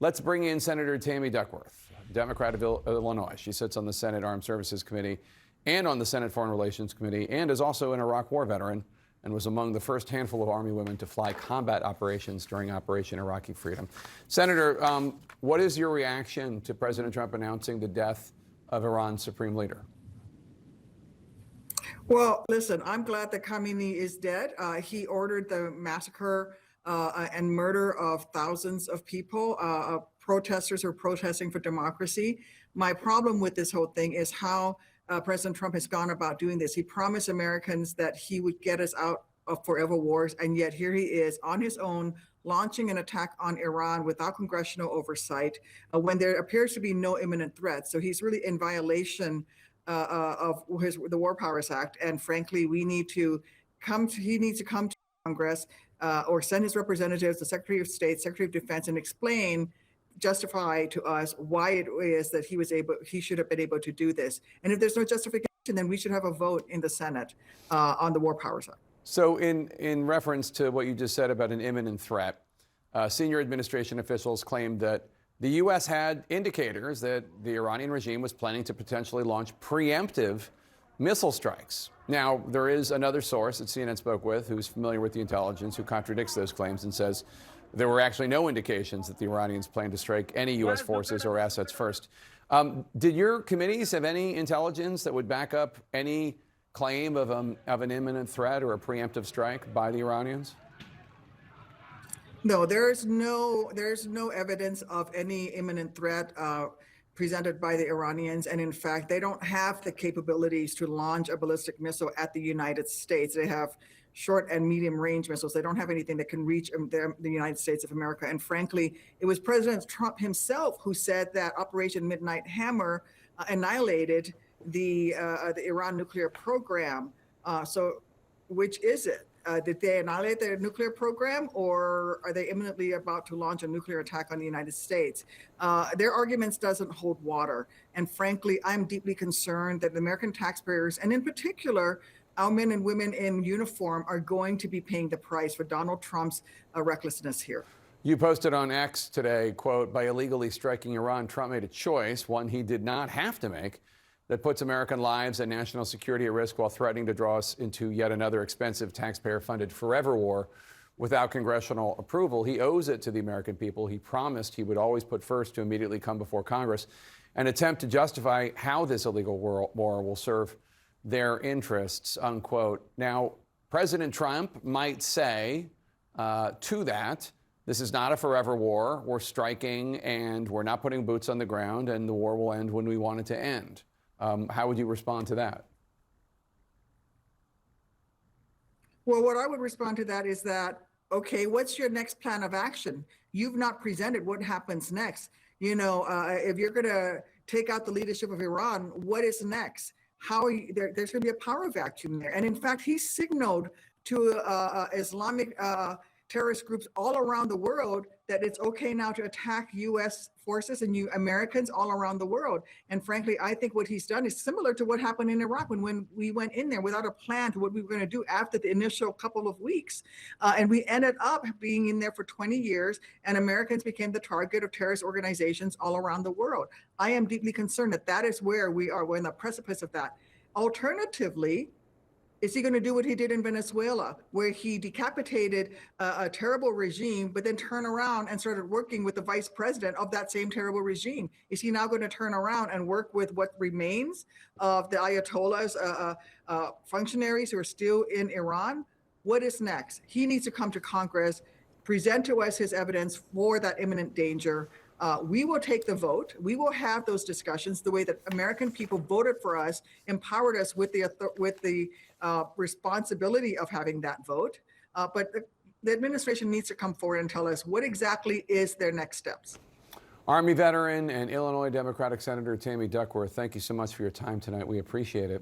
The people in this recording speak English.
Let's bring in Senator Tammy Duckworth, Democrat of Illinois. She sits on the Senate Armed Services Committee and on the Senate Foreign Relations Committee, and is also an Iraq War veteran and was among the first handful of Army women to fly combat operations during Operation Iraqi Freedom. Senator, what is your reaction to President Trump announcing the death of Iran's supreme leader? Well, listen, I'm glad that Khamenei is dead. He ordered the massacre and murder of thousands of people, protesters who are protesting for democracy. My problem with this whole thing is how President Trump has gone about doing this. He promised Americans that he would get us out of forever wars, and yet here he is on his own launching an attack on Iran without congressional oversight when there appears to be no imminent threat. So he's really in violation of the War Powers Act, and frankly, he needs to come to Congress or send his representatives, the Secretary of State, Secretary of Defense, and justify to us why it is that he should have been able to do this. And if there's no justification, then we should have a vote in the Senate on the War Powers Act. So in reference to what you just said about an imminent threat, senior administration officials claimed that the U.S. had indicators that the Iranian regime was planning to potentially launch preemptive missile strikes. Now, there is another source that CNN spoke with who's familiar with the intelligence who contradicts those claims and says there were actually no indications that the Iranians planned to strike any U.S. forces or assets first. Did your committees have any intelligence that would back up any claim of an imminent threat or a preemptive strike by the Iranians? No, there's no evidence of any imminent threat presented by the Iranians. And in fact, they don't have the capabilities to launch a ballistic missile at the United States. They have short and medium range missiles. They don't have anything that can reach the United States of America. And frankly, it was President Trump himself who said that Operation Midnight Hammer annihilated the Iran nuclear program. So which is it? Did they annihilate their nuclear program, or are they imminently about to launch a nuclear attack on the United States? Their arguments doesn't hold water. And frankly, I'm deeply concerned that the American taxpayers, and in particular, our men and women in uniform, are going to be paying the price for Donald Trump's recklessness here. You posted on X today, quote, by illegally striking Iran, Trump made a choice, one he did not have to make, that puts American lives and national security at risk while threatening to draw us into yet another expensive taxpayer-funded forever war without congressional approval. He owes it to the American people. He promised he would always put first to immediately come before Congress and attempt to justify how this illegal war will serve their interests, unquote. Now, President Trump might say to that, this is not a forever war. We're striking and we're not putting boots on the ground, and the war will end when we want it to end. How would you respond to that? Well, what I would respond to that is that, okay, what's your next plan of action? You've not presented what happens next. You know, if you're going to take out the leadership of Iran, what is next? How are you, there's going to be a power vacuum there. And in fact, he signaled to Islamic terrorist groups all around the world that it's okay now to attack U.S. forces and Americans all around the world. And frankly, I think what he's done is similar to what happened in Iraq when we went in there without a plan to what we were going to do after the initial couple of weeks. And we ended up being in there for 20 years, and Americans became the target of terrorist organizations all around the world. I am deeply concerned that that is where we are. We're in the precipice of that. Alternatively, is he going to do what he did in Venezuela, where he decapitated a terrible regime, but then turned around and started working with the vice president of that same terrible regime? Is he now going to turn around and work with what remains of the Ayatollah's functionaries who are still in Iran? What is next? He needs to come to Congress, present to us his evidence for that imminent danger. We will take the vote. We will have those discussions the way that American people voted for us, empowered us with the responsibility of having that vote. But the administration needs to come forward and tell us what exactly is their next steps. Army veteran and Illinois Democratic Senator Tammy Duckworth, thank you so much for your time tonight. We appreciate it.